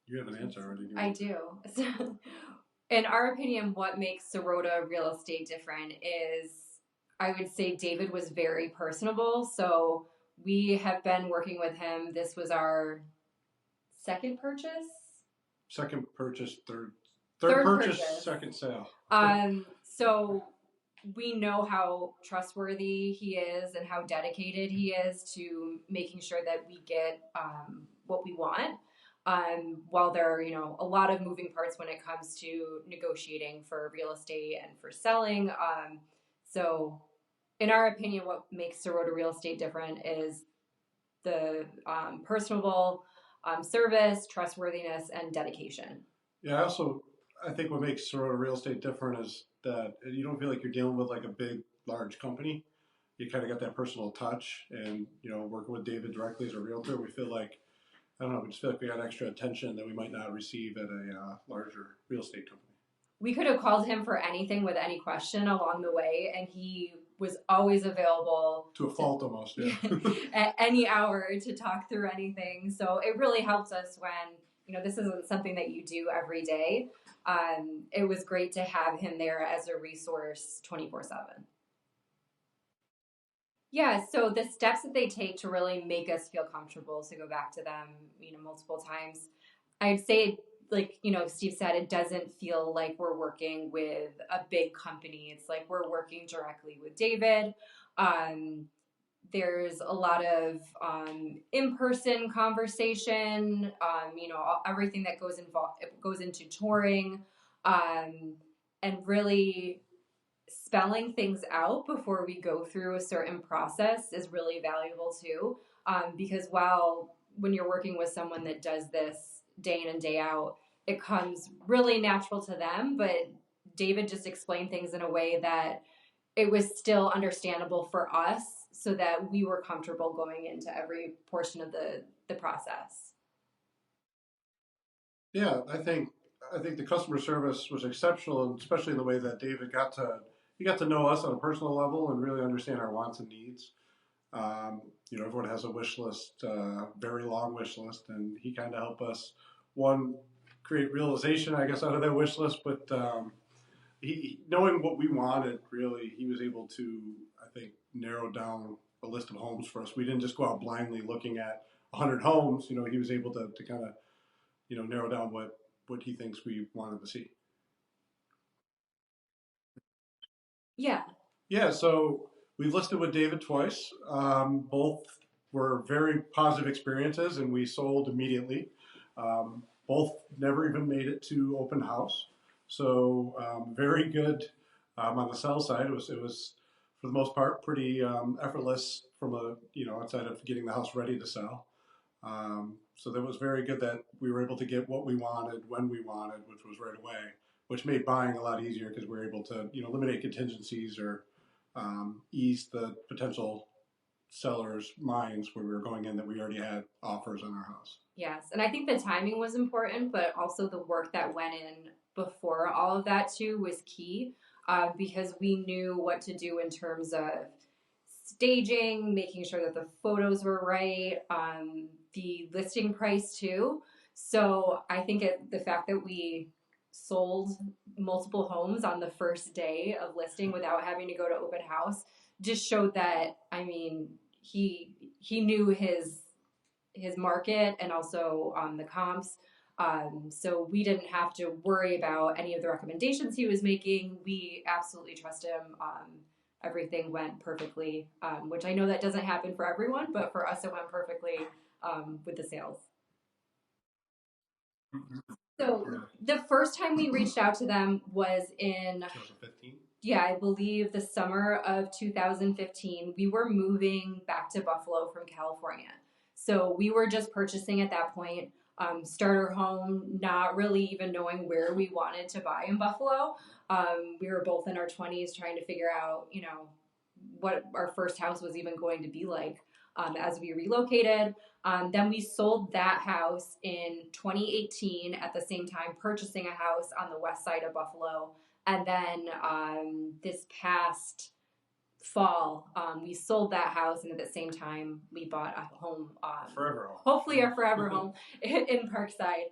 You have an answer already. I do. So, in our opinion, what makes Serota real estate different is I would say David was very personable. So we have been working with him. This was our second purchase, Second purchase, third third purchase, purchase. second sale. So we know how trustworthy he is and how dedicated he is to making sure that we get what we want. While there are, a lot of moving parts when it comes to negotiating for real estate and for selling. So, in our opinion, what makes Serota Real Estate different is the personable service, trustworthiness, and dedication. Yeah, I think what makes Serota Real Estate different is that you don't feel like you're dealing with like a big, large company. You kind of got that personal touch, and working with David directly as a realtor, we feel like I don't know, we just feel like we got extra attention that we might not receive at a larger real estate company. We could have called him for anything with any question along the way, and he was always available To a fault, almost, yeah. at any hour to talk through anything. So it really helps us when this isn't something that you do every day. It was great to have him there as a resource 24/7. Yeah, so the steps that they take to really make us feel comfortable to go back to them, multiple times, I'd say, like, Steve said, it doesn't feel like we're working with a big company. It's like we're working directly with David. Um, there's a lot of in-person conversation, everything that goes into touring, um, and really spelling things out before we go through a certain process is really valuable too. Because while when you're working with someone that does this day in and day out, it comes really natural to them. But David just explained things in a way that it was still understandable for us so that we were comfortable going into every portion of the process. Yeah, I think the customer service was exceptional, and especially in the way that David got to know us on a personal level and really understand our wants and needs. Um, Everyone has a wish list, very long wish list, and he kind of helped us one create realization, I guess, out of that wish list. But he knowing what we wanted, really, he was able to, I think, narrow down a list of homes for us. We didn't just go out blindly looking at 100 homes. He was able to kind of narrow down what he thinks we wanted to see. Yeah. Yeah, so we've listed with David twice. Both were very positive experiences, and we sold immediately. Both never even made it to open house, so very good on the sell side. It was for the most part pretty effortless from a outside of getting the house ready to sell. So that was very good that we were able to get what we wanted when we wanted, which was right away, which made buying a lot easier because we were able to eliminate contingencies or ease the potential sellers' minds where we were going in that we already had offers on our house. Yes, and I think the timing was important, but also the work that went in before all of that too was key, because we knew what to do in terms of staging, making sure that the photos were right, the listing price too. So I think the fact that we sold multiple homes on the first day of listing without having to go to open house just showed that, I mean, he knew his market and also the comps. So we didn't have to worry about any of the recommendations he was making. We absolutely trust him. Everything went perfectly, which I know that doesn't happen for everyone, but for us, it went perfectly with the sales. So the first time we reached out to them was in 2015. yeah, I believe the summer of 2015. We were moving back to Buffalo from California. So we were just purchasing at that point, starter home, not really even knowing where we wanted to buy in Buffalo. We were both in our 20s trying to figure out, what our first house was even going to be like as we relocated. Then we sold that house in 2018 at the same time, purchasing a house on the west side of Buffalo. And then this past fall, we sold that house, and at the same time, we bought a home, Forever home. hopefully our forever home in Parkside.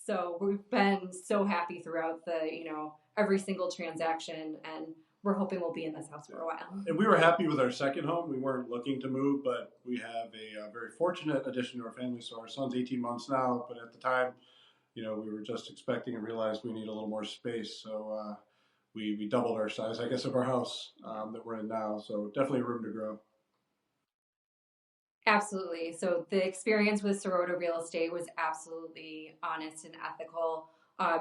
So we've been so happy throughout every single transaction, and we're hoping we'll be in this house for a while. And we were happy with our second home. We weren't looking to move, but we have a very fortunate addition to our family. So our son's 18 months now, but at the time, we were just expecting and realized we need a little more space. So we doubled our size, I guess, of our house that we're in now. So definitely room to grow. Absolutely. So the experience with Serota Real Estate was absolutely honest and ethical.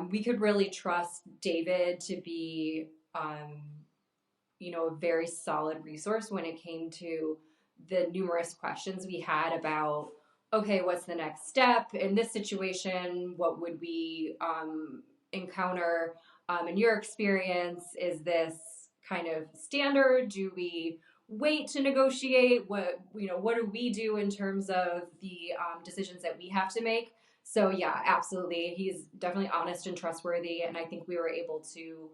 We could really trust David to be, a very solid resource when it came to the numerous questions we had about, okay, what's the next step in this situation? What would we encounter in your experience? Is this kind of standard? Do we wait to negotiate? What do we do in terms of the decisions that we have to make? So yeah, absolutely, he's definitely honest and trustworthy, and I think we were able to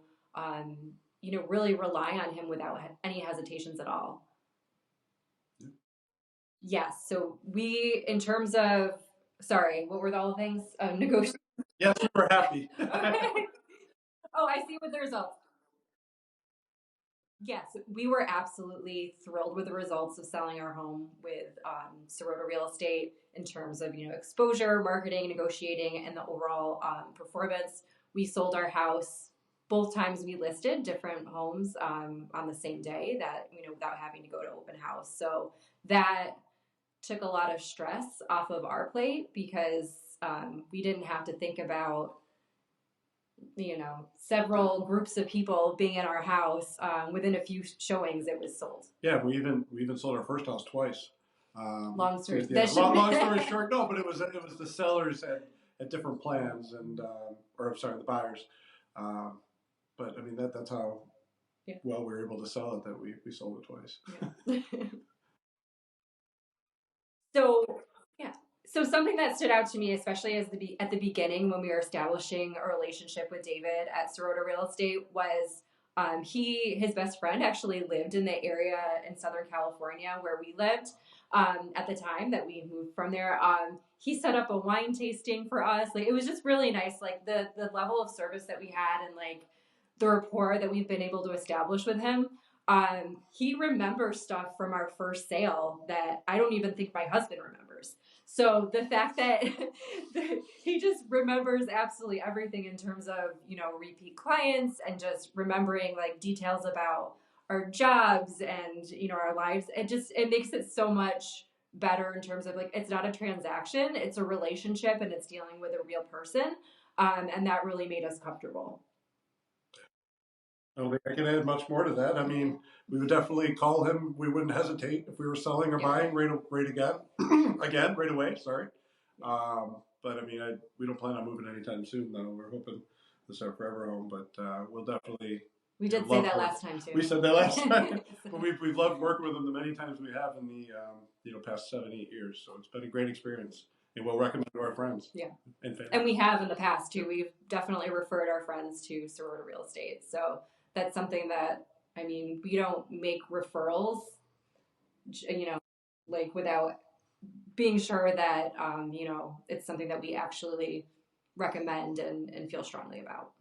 really rely on him without any hesitations at all. Yes. So in terms of, sorry, what were all the things? Negotiate. Yes, we were happy. Okay. Oh, I see what the results. Yes, we were absolutely thrilled with the results of selling our home with Serota Real Estate in terms of exposure, marketing, negotiating, and the overall performance. We sold our house both times we listed different homes on the same day that without having to go to open house. So that took a lot of stress off of our plate because we didn't have to think about several groups of people being in our house. Within a few showings, it was sold. Yeah, we even sold our first house twice. Long story. Long story short, no, but it was the sellers had different plans or I'm sorry, the buyers. But I mean that's how well we were able to sell it that we sold it twice. Yeah. So something that stood out to me, especially at the beginning when we were establishing a relationship with David at Serota Real Estate, was his best friend actually lived in the area in Southern California where we lived at the time that we moved from there. He set up a wine tasting for us. Like, it was just really nice. Like the level of service that we had and like the rapport that we've been able to establish with him. He remembers stuff from our first sale that I don't even think my husband remembers. So the fact that he just remembers absolutely everything in terms of, repeat clients and just remembering like details about our jobs and, our lives, it makes it so much better in terms of like, it's not a transaction, it's a relationship and it's dealing with a real person. And that really made us comfortable. I don't think I can add much more to that. I mean, we would definitely call him. We wouldn't hesitate if we were selling or buying right right away. Sorry, but I mean, we don't plan on moving anytime soon. Though we're hoping this is our forever home, but we'll definitely. We did say that last time too. We said that last time, but we've loved working with him the many times we have in the past 7-8 years. So it's been a great experience, and we'll recommend to our friends. Yeah, and family. And we have in the past too. We've definitely referred our friends to Serota Real Estate. So that's something that, I mean, we don't make referrals, like without being sure that, it's something that we actually recommend and feel strongly about.